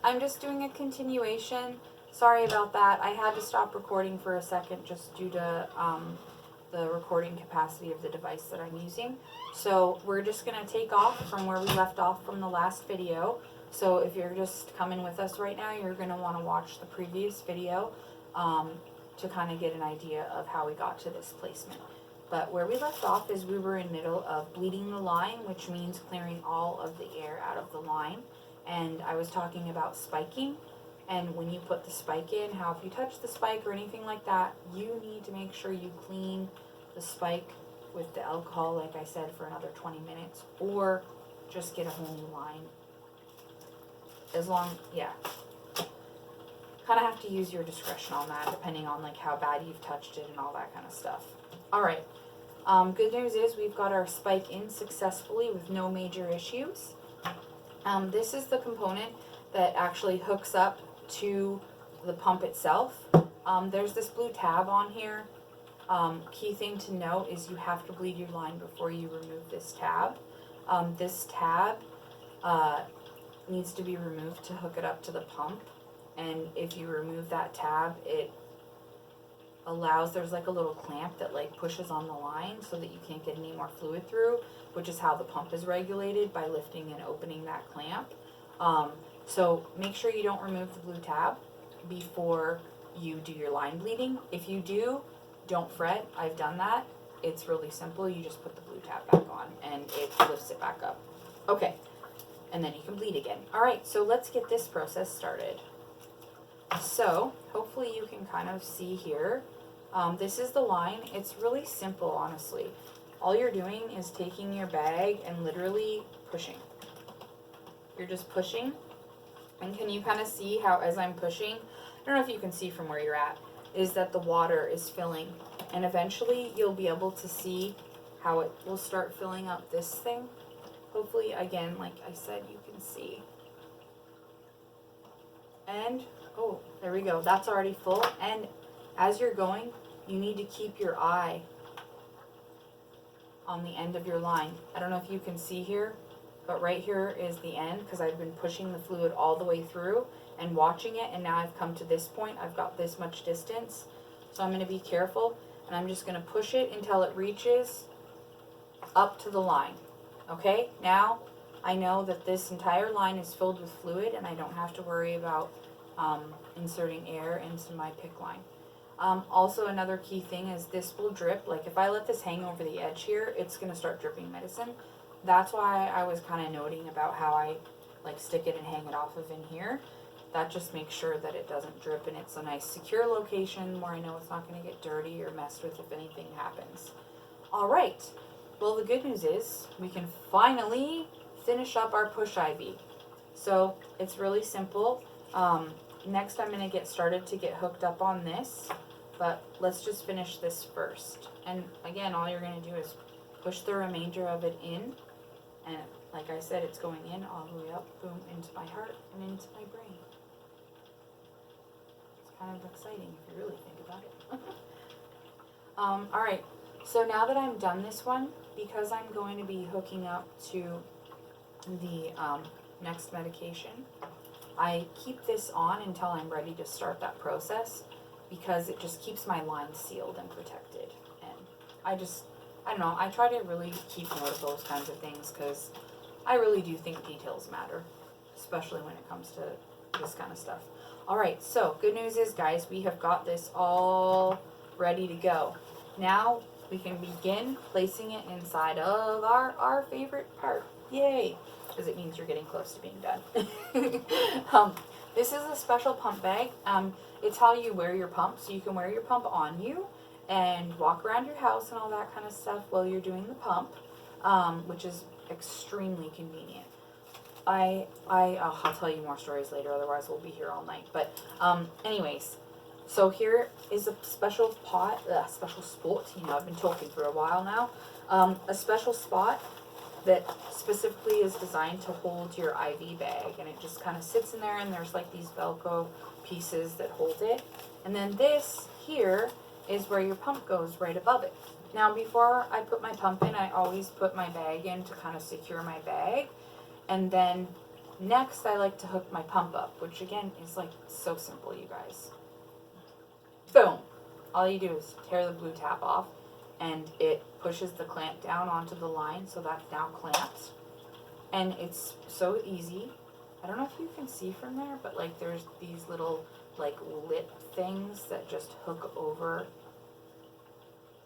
I'm just doing a continuation. Sorry about that. I had to stop recording for a second just due to the recording capacity of the device that I'm using. So we're just going to take off from where we left off from the last video. So if you're just coming with us right now, you're going to want to watch the previous video to kind of get an idea of how we got to this placement. But where we left off is we were in middle of bleeding the line, which means clearing all of the air out of the line. And I was talking about spiking. And when you put the spike in, how if you touch the spike or anything like that, you need to make sure you clean the spike with the alcohol, like I said, for another 20 minutes. Or just get a whole new line. Kind of have to use your discretion on that, depending on like how bad you've touched it and all that kind of stuff. Alright. Good news is we've got our spike in successfully with no major issues. This is the component that actually hooks up to the pump itself. There's this blue tab on here. Key thing to note is you have to bleed your line before you remove this tab. This tab needs to be removed to hook it up to the pump. And if you remove that tab, it allows, there's like a little clamp that like pushes on the line so that you can't get any more fluid through, which is how the pump is regulated, by lifting and opening that clamp. So make sure you don't remove the blue tab before you do your line bleeding. If you do, don't fret. I've done that. It's really simple. You just put the blue tab back on and it lifts it back up. Okay, and then you can bleed again. Alright, so let's get this process started. So hopefully you can kind of see here. This is the line. It's really simple, honestly. All you're doing is taking your bag and literally pushing. You're just pushing. And can you kind of see how as I'm pushing, I don't know if you can see from where you're at, is that the water is filling. And eventually you'll be able to see how it will start filling up this thing. Hopefully, again, like I said, you can see. And, oh, there we go. That's already full. And as you're going, you need to keep your eye on the end of your line. I don't know if you can see here, but right here is the end, because I've been pushing the fluid all the way through and watching it, and now I've come to this point. I've got this much distance. So I'm going to be careful, and I'm just going to push it until it reaches up to the line. Okay, now I know that this entire line is filled with fluid, and I don't have to worry about inserting air into my pick line. Also, another key thing is this will drip. Like if I let this hang over the edge here, it's going to start dripping medicine. That's why I was kind of noting about how I like stick it and hang it off of in here. That just makes sure that it doesn't drip, and it's a nice secure location where I know it's not going to get dirty or messed with if anything happens. Alright, well the good news is we can finally finish up our push IV. So it's really simple. Next I'm going to get started to get hooked up on this, but let's just finish this first. And again, all you're going to do is push the remainder of it in, and like I said, it's going in all the way up, boom, into my heart and into my brain. It's kind of exciting if you really think about it. Alright, so now that I'm done this one, because I'm going to be hooking up to the next medication, I keep this on until I'm ready to start that process, because it just keeps my line sealed and protected. And I don't know, I try to really keep note of those kinds of things, because I really do think details matter, especially when it comes to this kind of stuff. Alright, so good news is, guys, we have got this all ready to go. Now we can begin placing it inside of our favorite part. Yay! Because it means you're getting close to being done. This is a special pump bag. It's how you wear your pump, so you can wear your pump on you and walk around your house and all that kind of stuff while you're doing the pump, which is extremely convenient. I'll tell you more stories later, otherwise we'll be here all night. But anyways, so here is a special spot, you know, I've been talking for a while now, a special spot that specifically is designed to hold your IV bag, and it just kind of sits in there, and there's like these Velcro pieces that hold it. And then this here is where your pump goes, right above it. Now before I put my pump in, I always put my bag in to kind of secure my bag, and then Next, I like to hook my pump up, which again is like so simple, you guys. Boom! All you do is tear the blue tab off, and it pushes the clamp down onto the line, so that's now clamped. And it's so easy. I don't know if you can see from there, but like there's these little like lip things that just hook over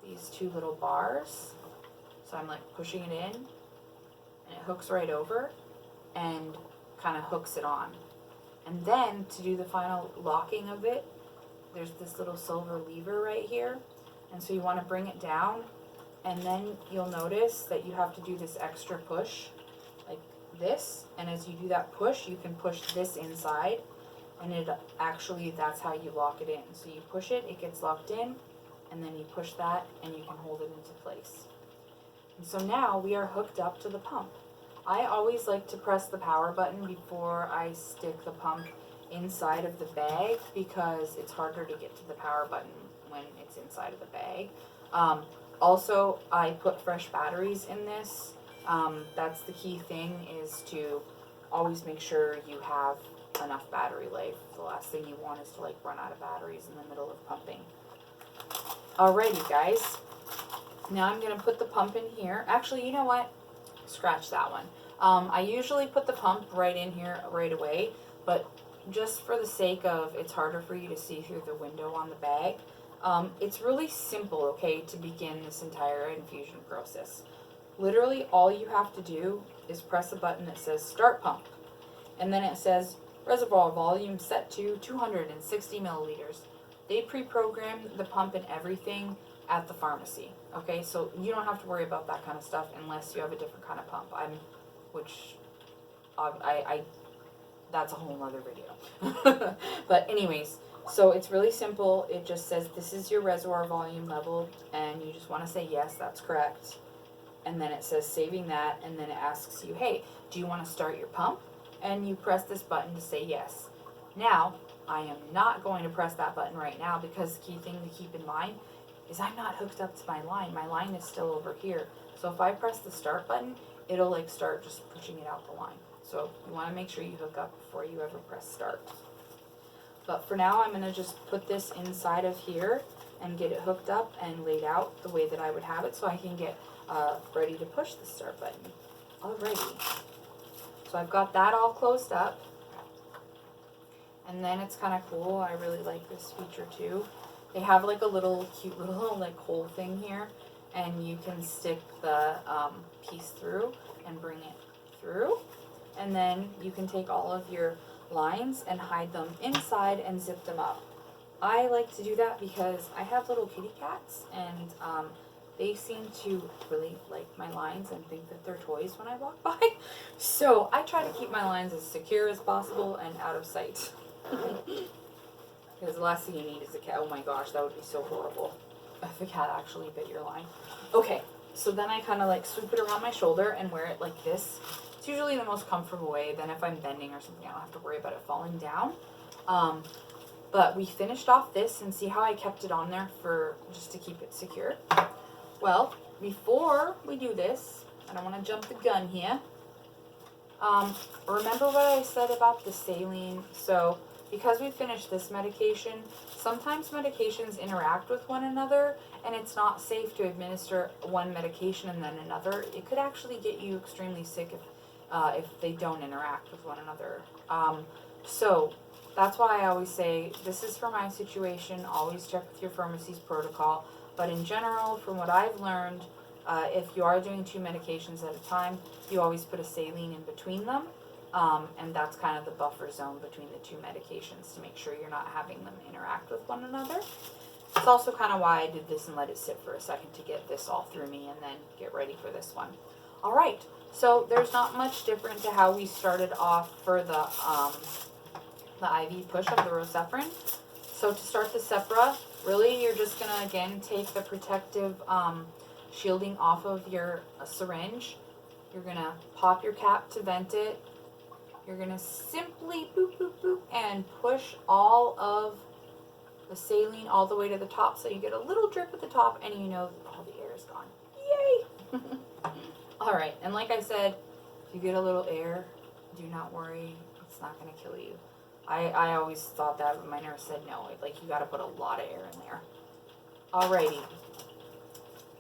these two little bars. So I'm like pushing it in, and it hooks right over and kind of hooks it on. And then to do the final locking of it, there's this little silver lever right here. And so you want to bring it down, and then you'll notice that you have to do this extra push like this. And as you do that push, you can push this inside, and it actually, that's how you lock it in. So you push it, it gets locked in, and then you push that and you can hold it into place. And so now we are hooked up to the pump. I always like to press the power button before I stick the pump inside of the bag, because it's harder to get to the power button when it's inside of the bag. Also, I put fresh batteries in this. That's the key thing, is to always make sure you have enough battery life. The last thing you want is to like run out of batteries in the middle of pumping. Alrighty guys, now I'm going to put the pump in here. Actually, you know what? Scratch that one. I usually put the pump right in here right away, but just for the sake of it's harder for you to see through the window on the bag, it's really simple, okay, to begin this entire infusion process. Literally all you have to do is press a button that says start pump, and then it says reservoir volume set to 260 milliliters. They pre-program the pump and everything at the pharmacy, okay, so you don't have to worry about that kind of stuff unless you have a different kind of pump. That's a whole other video. But anyways, so it's really simple. It just says this is your reservoir volume level, and you just want to say yes, that's correct. And then it says saving that, and then it asks you, hey, do you want to start your pump? And you press this button to say yes. Now, I am not going to press that button right now, because the key thing to keep in mind is I'm not hooked up to my line. My line is still over here. So if I press the start button, it'll like start just pushing it out the line. So you want to make sure you hook up before you ever press start. But for now, I'm going to just put this inside of here and get it hooked up and laid out the way that I would have it, so I can get ready to push the start button. Alrighty. So I've got that all closed up. And then it's kind of cool. I really like this feature too. They have like a little cute little like hole thing here, and you can stick the piece through and bring it through. And then you can take all of your lines and hide them inside and zip them up. I like to do that because I have little kitty cats, and they seem to really like my lines and think that they're toys when I walk by. So I try to keep my lines as secure as possible and out of sight. Because the last thing you need is a cat. Oh my gosh, that would be so horrible if a cat actually bit your line. Okay, so then I kind of like swoop it around my shoulder and wear it like this. It's usually the most comfortable way. Then if I'm bending or something, I don't have to worry about it falling down. But we finished off this, and see how I kept it on there for just to keep it secure. Well, before we do this, I don't want to jump the gun here. Remember what I said about the saline? So because we finished this medication, sometimes medications interact with one another, and it's not safe to administer one medication and then another. It could actually get you extremely sick if they don't interact with one another. So that's why I always say, this is for my situation, always check with your pharmacy's protocol. But in general, from what I've learned, if you are doing 2 medications at a time, you always put a saline in between them. And that's kind of the buffer zone between the 2 medications to make sure you're not having them interact with one another. It's also kind of why I did this and let it sit for a second to get this all through me and then get ready for this one. Alright, so there's not much different to how we started off for the IV push of the Roceprin. So to start the Cepra, really you're just going to again take the protective shielding off of your syringe. You're going to pop your cap to vent it. You're going to simply boop, boop, boop, and push all of the saline all the way to the top, so you get a little drip at the top, and you know all the air is gone. Yay! Alright, and like I said, if you get a little air, do not worry, it's not going to kill you. I always thought that, but my nurse said no, like you got to put a lot of air in there. Alrighty.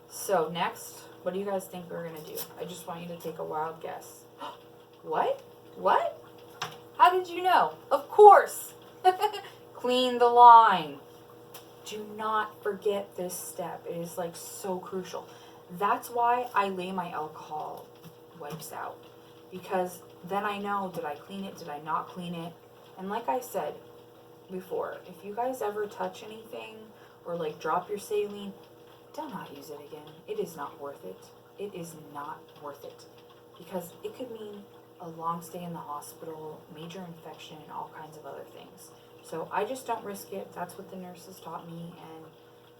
So next, what do you guys think we're going to do? I just want you to take a wild guess. What? What? How did you know? Of course! Clean the line. Do not forget this step. It is like so crucial. That's why I lay my alcohol wipes out. Because then I know, did I clean it? Did I not clean it? And like I said before, if you guys ever touch anything or like drop your saline, do not use it again. It is not worth it. It is not worth it. Because it could mean a long stay in the hospital, major infection, and all kinds of other things. So I just don't risk it. That's what the nurses taught me, and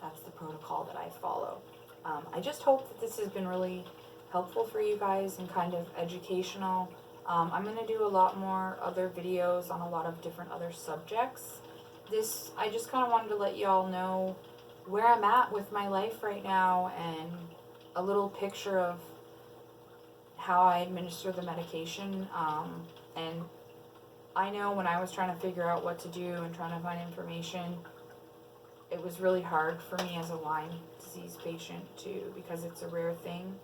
that's the protocol that I follow. I just hope that this has been really helpful for you guys and kind of educational. I'm going to do a lot more other videos on a lot of different other subjects. I just kind of wanted to let you all know where I'm at with my life right now and a little picture of how I administer the medication. And I know when I was trying to figure out what to do and trying to find information, it was really hard for me as a Lyme disease patient too, because it's a rare thing.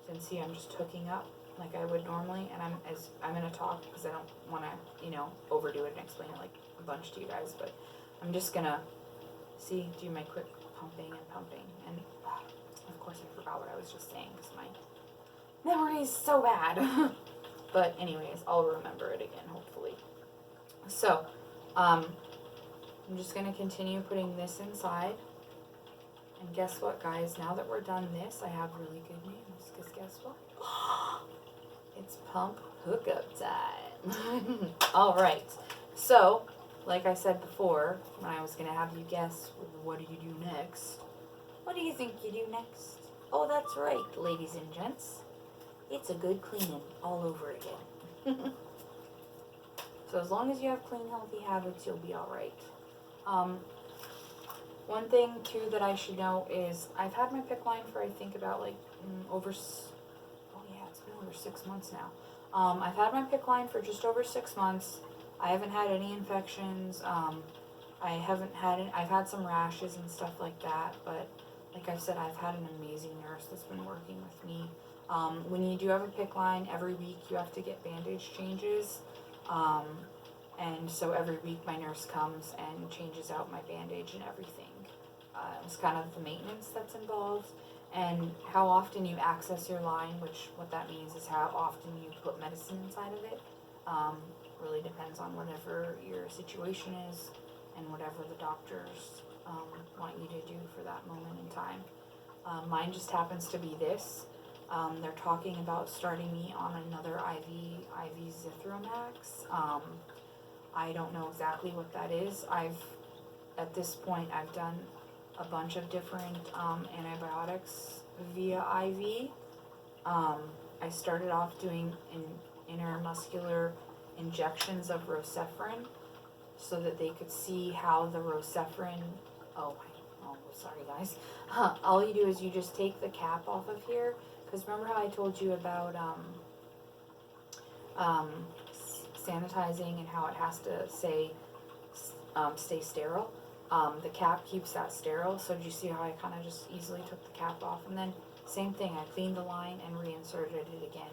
And see, I'm just hooking up like I would normally, and I'm going to talk because I don't want to, overdo it and explain it like a bunch to you guys, but I'm just going to do my quick pumping, and of course I forgot what I was just saying because my memory is so bad. But anyways, I'll remember it again, hopefully. So, I'm just going to continue putting this inside. And guess what, guys? Now that we're done this, I have really good news. Because guess what? It's pump hookup time. Alright. So, like I said before, when I was going to have you guess, what do you do next? What do you think you do next? Oh, that's right, ladies and gents. It's a good cleaning all over again. So as long as you have clean, healthy habits, you'll be alright. One thing, too, that I should know is I've had my PICC line for, I think, about, like, it's been over 6 months now. I've had my PICC line for just over 6 months. I haven't had any infections. I've had some rashes and stuff like that, but like I said, I've had an amazing nurse that's been working with me. When you do have a PICC line, every week you have to get bandage changes. And so every week my nurse comes and changes out my bandage and everything. It's kind of the maintenance that's involved, and how often you access your line, what that means is how often you put medicine inside of it. Really depends on whatever your situation is and whatever the doctors want you to do for that moment in time. Mine just happens to be this. They're talking about starting me on another IV Zithromax. I don't know exactly what that is. At this point, I've done a bunch of different antibiotics via IV. I started off doing intermuscular injections of Rocephin so that they could see how the Rocephin, sorry guys. All you do is you just take the cap off of here, because remember how I told you about sanitizing and how it has to stay sterile. The cap keeps that sterile, so do you see how I kind of just easily took the cap off? And then same thing, I cleaned the line and reinserted it again.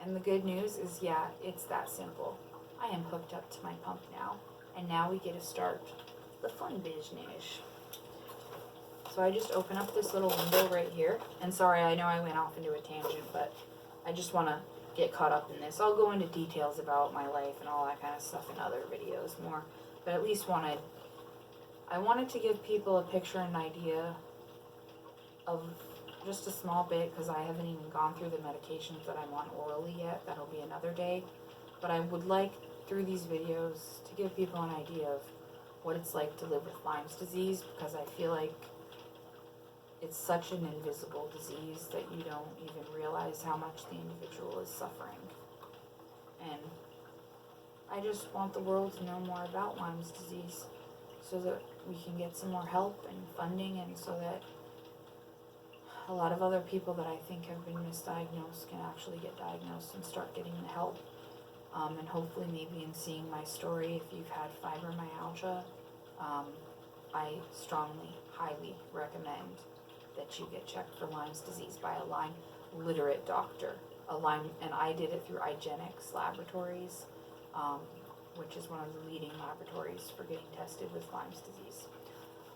And the good news is, yeah, it's that simple. I am hooked up to my pump now, and now we get to start the fun business. So I just open up this little window right here, and sorry, I know I went off into a tangent, but I just want to get caught up in this. I'll go into details about my life and all that kind of stuff in other videos more, but at least I wanted to give people a picture and an idea of just a small bit, because I haven't even gone through the medications that I'm on orally yet. That'll be another day. But I would like, through these videos, to give people an idea of what it's like to live with Lyme's disease, because I feel like it's such an invisible disease that you don't even realize how much the individual is suffering. And I just want the world to know more about Lyme's disease so that we can get some more help and funding, and so that a lot of other people that I think have been misdiagnosed can actually get diagnosed and start getting the help And hopefully maybe in seeing my story, if you've had fibromyalgia, I strongly, highly recommend that you get checked for Lyme's disease by a Lyme literate doctor. And I did it through IGeneX Laboratories, which is one of the leading laboratories for getting tested with Lyme's disease.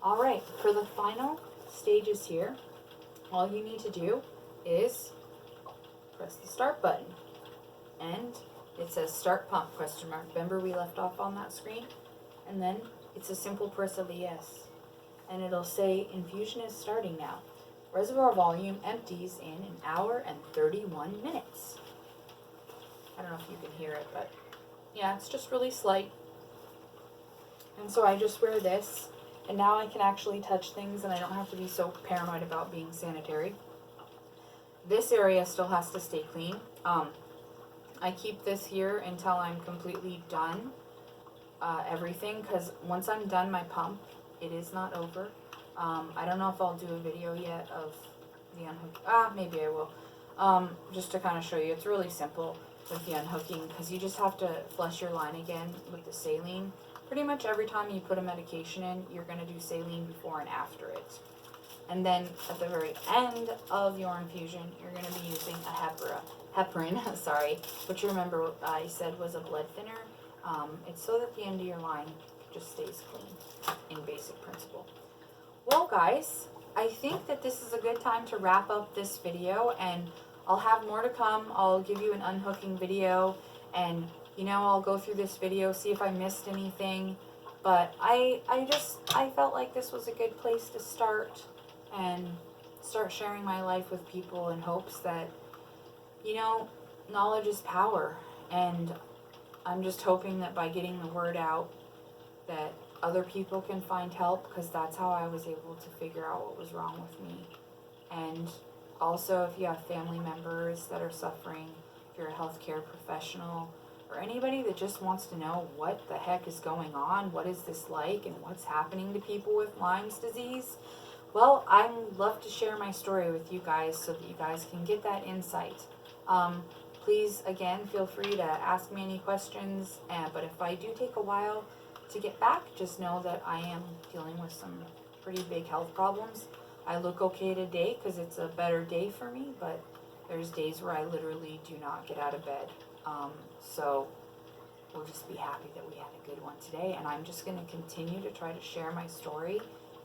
All right, for the final stages here, all you need to do is press the start button, and it says start pump ? Remember we left off on that screen? And then it's a simple press of a yes, and it'll say infusion is starting now. Reservoir volume empties in an hour and 31 minutes. I don't know if you can hear it, but yeah, it's just really slight. And so I just wear this, and now I can actually touch things and I don't have to be so paranoid about being sanitary. This area still has to stay clean. I keep this here until I'm completely done everything, because once I'm done my pump, it is not over. I don't know if I'll do a video yet of the unhooking. Maybe I will. Just to kind of show you. It's really simple with the unhooking, because you just have to flush your line again with the saline. Pretty much every time you put a medication in, you're going to do saline before and after it. And then at the very end of your infusion, you're going to be using a heparin, sorry, which you remember I said was a blood thinner. It's so that the end of your line just stays clean in basic principle. Well, guys, I think that this is a good time to wrap up this video, and I'll have more to come. I'll give you an unhooking video, and I'll go through this video, see if I missed anything. But I felt like this was a good place to start and start sharing my life with people in hopes that, knowledge is power. And I'm just hoping that by getting the word out that other people can find help, because that's how I was able to figure out what was wrong with me. And also, if you have family members that are suffering, if you're a healthcare professional, or anybody that just wants to know what the heck is going on, what is this like, and what's happening to people with Lyme's disease, well, I'd love to share my story with you guys so that you guys can get that insight. Please, again, feel free to ask me any questions, but if I do take a while to get back, just know that I am dealing with some pretty big health problems. I look okay today because it's a better day for me, but there's days where I literally do not get out of bed. So we'll just be happy that we had a good one today, and I'm just going to continue to try to share my story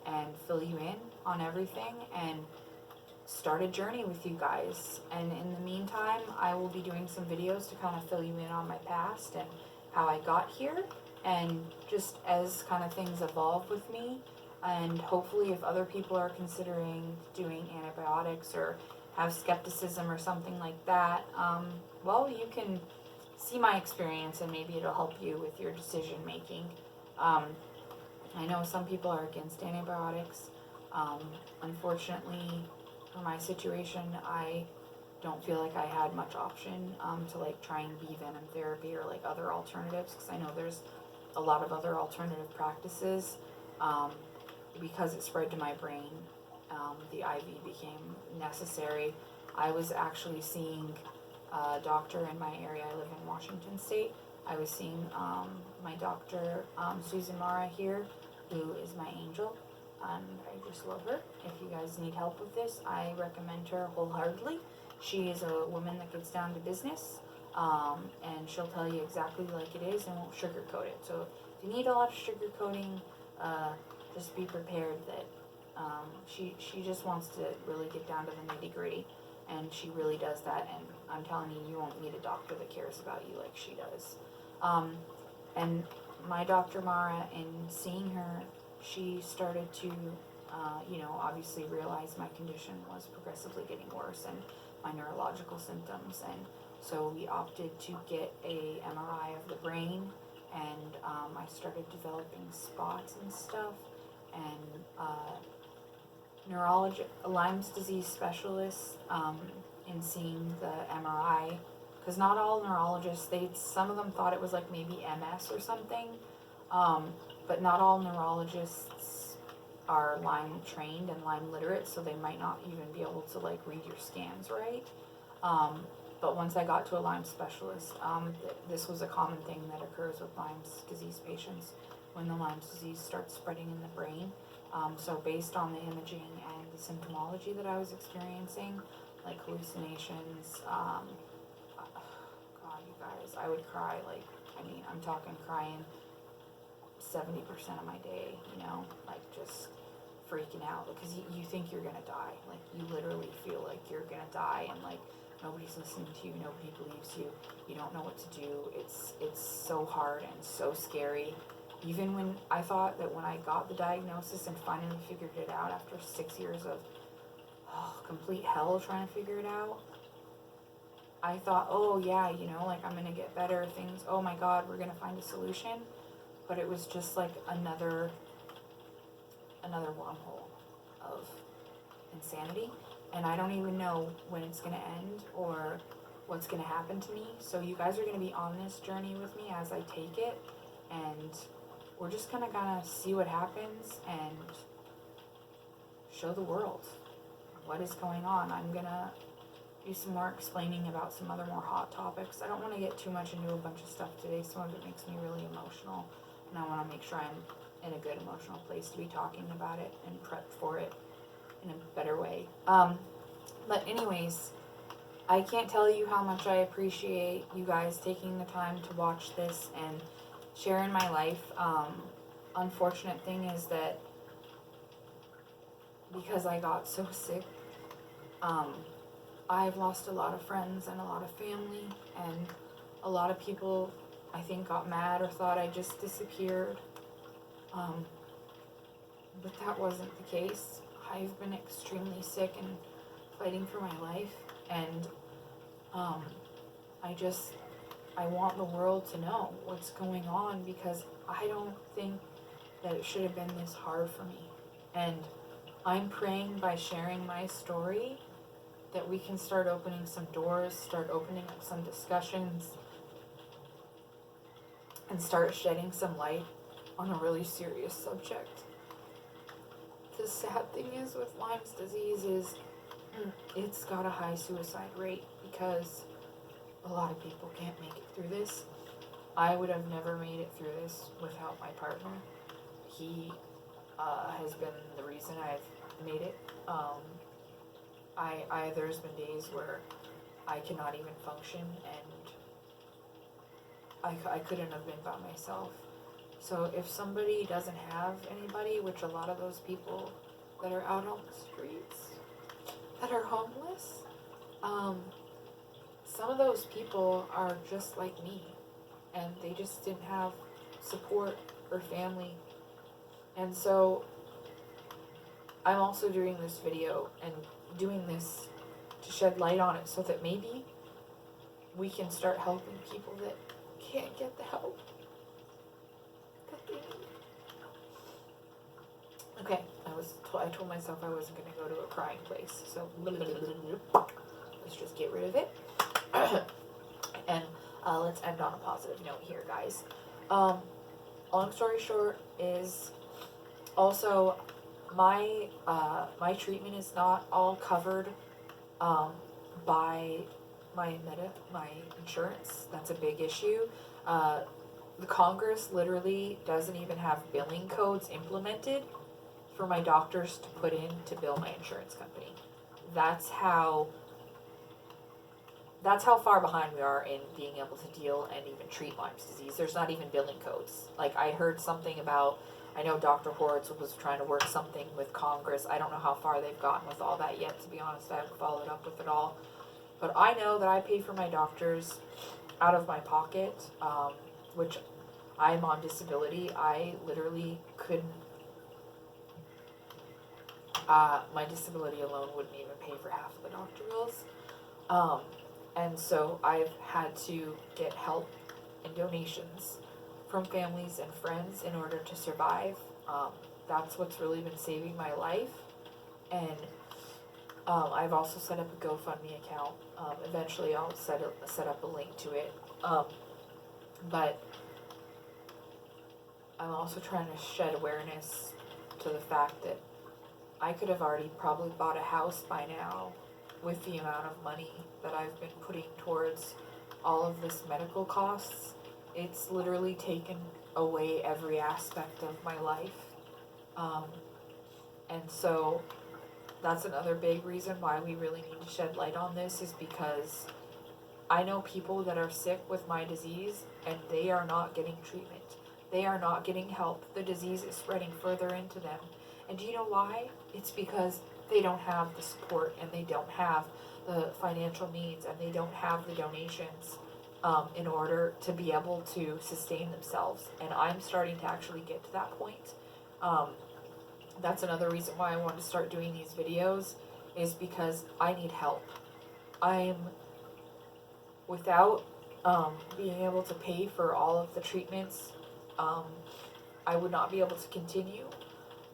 and fill you in on everything and start a journey with you guys. And in the meantime, I will be doing some videos to kind of fill you in on my past and how I got here, and just as kind of things evolve with me. And hopefully if other people are considering doing antibiotics or have skepticism or something like that, well, you can see my experience and maybe it'll help you with your decision making. I know some people are against antibiotics. Unfortunately, for my situation, I don't feel like I had much option to like try and be venom therapy or like other alternatives, because I know there's a lot of other alternative practices. Because it spread to my brain, the IV became necessary. I was actually seeing a doctor in my area. I live in Washington State. I was seeing my doctor, Susan Mara here, who is my angel, and I just love her. If you guys need help with this, I recommend her wholeheartedly. She is a woman that gets down to business, and she'll tell you exactly like it is and won't sugarcoat it. So if you need a lot of sugarcoating, just be prepared that she just wants to really get down to the nitty gritty, and she really does that. And I'm telling you, you won't meet a doctor that cares about you like she does. And my Dr. Mara, in seeing her, she started to, obviously realize my condition was progressively getting worse and my neurological symptoms. And so we opted to get a MRI of the brain, and I started developing spots and stuff. And Lyme's disease specialists, in seeing the MRI, because not all neurologists, some of them thought it was like maybe MS or something, but not all neurologists are Lyme trained and Lyme literate, so they might not even be able to like read your scans right. But once I got to a Lyme specialist, this was a common thing that occurs with Lyme's disease patients when the Lyme disease starts spreading in the brain. So based on the imaging and the symptomology that I was experiencing, like hallucinations, God, you guys, I would cry, like, I mean, I'm talking crying 70% of my day, you know, like just freaking out because you think you're gonna die. Like, you literally feel like you're gonna die, and like nobody's listening to you, nobody believes you, you don't know what to do. It's so hard and so scary. Even when I thought that when I got the diagnosis and finally figured it out after 6 years of complete hell trying to figure it out, I thought, oh yeah, you know, like I'm gonna get better, things, oh my God, we're gonna find a solution. But it was just like another wormhole of insanity, and I don't even know when it's gonna end or what's gonna happen to me. So you guys are gonna be on this journey with me as I take it, and we're just gonna see what happens and show the world what is going on. I'm gonna do some more explaining about some other more hot topics. I don't want to get too much into a bunch of stuff today. Some of it makes me really emotional, and I want to make sure I'm in a good emotional place to be talking about it and prep for it in a better way. But anyways, I can't tell you how much I appreciate you guys taking the time to watch this and sharing my life. Unfortunate thing is that because I got so sick, I've lost a lot of friends and a lot of family, and a lot of people, I think, got mad or thought I just disappeared. But that wasn't the case. I've been extremely sick and fighting for my life, and I want the world to know what's going on, because I don't think that it should have been this hard for me. And I'm praying by sharing my story that we can start opening some doors, start opening up some discussions, and start shedding some light on a really serious subject. The sad thing is with Lyme's disease is it's got a high suicide rate because a lot of people can't make it through this. I would have never made it through this without my partner. He has been the reason I've made it. There's been days where I cannot even function, and I couldn't have been by myself. So if somebody doesn't have anybody, which a lot of those people that are out on the streets, that are homeless, some of those people are just like me, and they just didn't have support or family. And so I'm also doing this video and doing this to shed light on it so that maybe we can start helping people that can't get the help that they need. Okay, I told myself I wasn't going to go to a crying place, so let's just get rid of it. And let's end on a positive note here, guys. Long story short is also my treatment is not all covered by my insurance. That's a big issue. The Congress literally doesn't even have billing codes implemented for my doctors to put in to bill my insurance company. That's how far behind we are in being able to deal and even treat Lyme's disease. There's not even billing codes. Like, I heard something about, I know Dr. Horowitz was trying to work something with Congress. I don't know how far they've gotten with all that yet, to be honest. I haven't followed up with it all. But I know that I pay for my doctors out of my pocket, which I'm on disability. I literally couldn't, my disability alone wouldn't even pay for half of the doctor bills. And so I've had to get help and donations from families and friends in order to survive. That's what's really been saving my life. And I've also set up a GoFundMe account. Eventually I'll set up a link to it. But I'm also trying to shed awareness to the fact that I could have already probably bought a house by now with the amount of money that I've been putting towards all of this medical costs, it's literally taken away every aspect of my life. And so that's another big reason why we really need to shed light on this, is because I know people that are sick with my disease and they are not getting treatment. They are not getting help. The disease is spreading further into them. And do you know why? It's because they don't have the support, and they don't have the financial means, and they don't have the donations in order to be able to sustain themselves. And I'm starting to actually get to that point. That's another reason why I want to start doing these videos, is because I need help. I'm without being able to pay for all of the treatments, I would not be able to continue.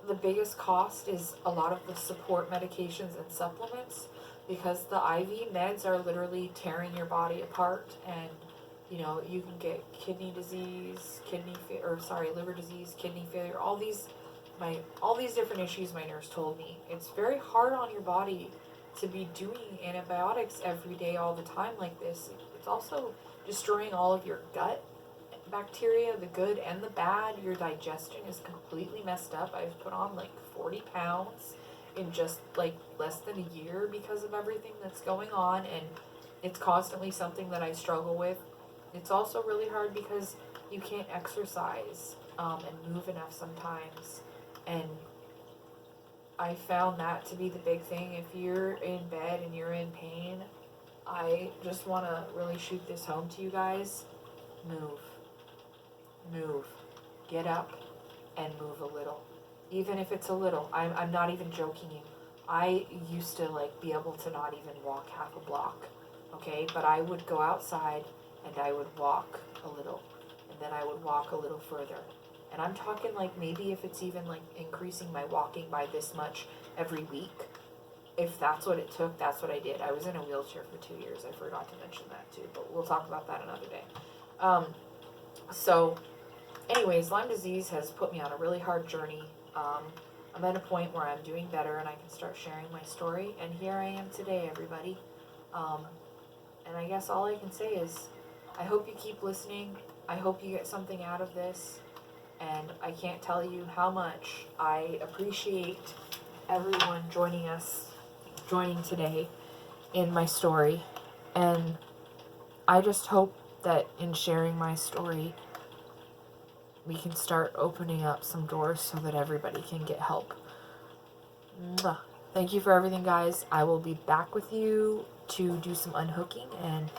The biggest cost is a lot of the support medications and supplements, because the IV meds are literally tearing your body apart, and you know, you can get kidney disease, liver disease, kidney failure, all these different issues my nurse told me. It's very hard on your body to be doing antibiotics every day all the time like this. It's also destroying all of your gut bacteria, the good and the bad. Your digestion is completely messed up. I've put on like 40 pounds in just like less than a year because of everything that's going on, and it's constantly something that I struggle with. It's also really hard because you can't exercise and move enough sometimes, and I found that to be the big thing. If you're in bed and you're in pain, I just want to really shoot this home to you guys. Move, get up and move a little, even if it's a little. I'm not even joking you. I used to like be able to not even walk half a block, okay, but I would go outside and I would walk a little, and then I would walk a little further, and I'm talking like maybe if it's even like increasing my walking by this much every week. If that's what it took, that's what I did. I was in a wheelchair for 2 years. I forgot to mention that too, but we'll talk about that another day. So anyways, Lyme disease has put me on a really hard journey. I'm at a point where I'm doing better and I can start sharing my story, and here I am today, everybody. And I guess all I can say is I hope you keep listening. I hope you get something out of this, and I can't tell you how much I appreciate everyone joining today in my story. And I just hope that in sharing my story, we can start opening up some doors so that everybody can get help. Mwah. Thank you for everything, guys. I will be back with you to do some unhooking and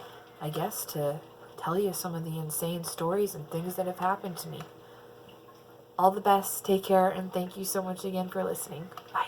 I guess to tell you some of the insane stories and things that have happened to me. All the best. Take care, and thank you so much again for listening. Bye.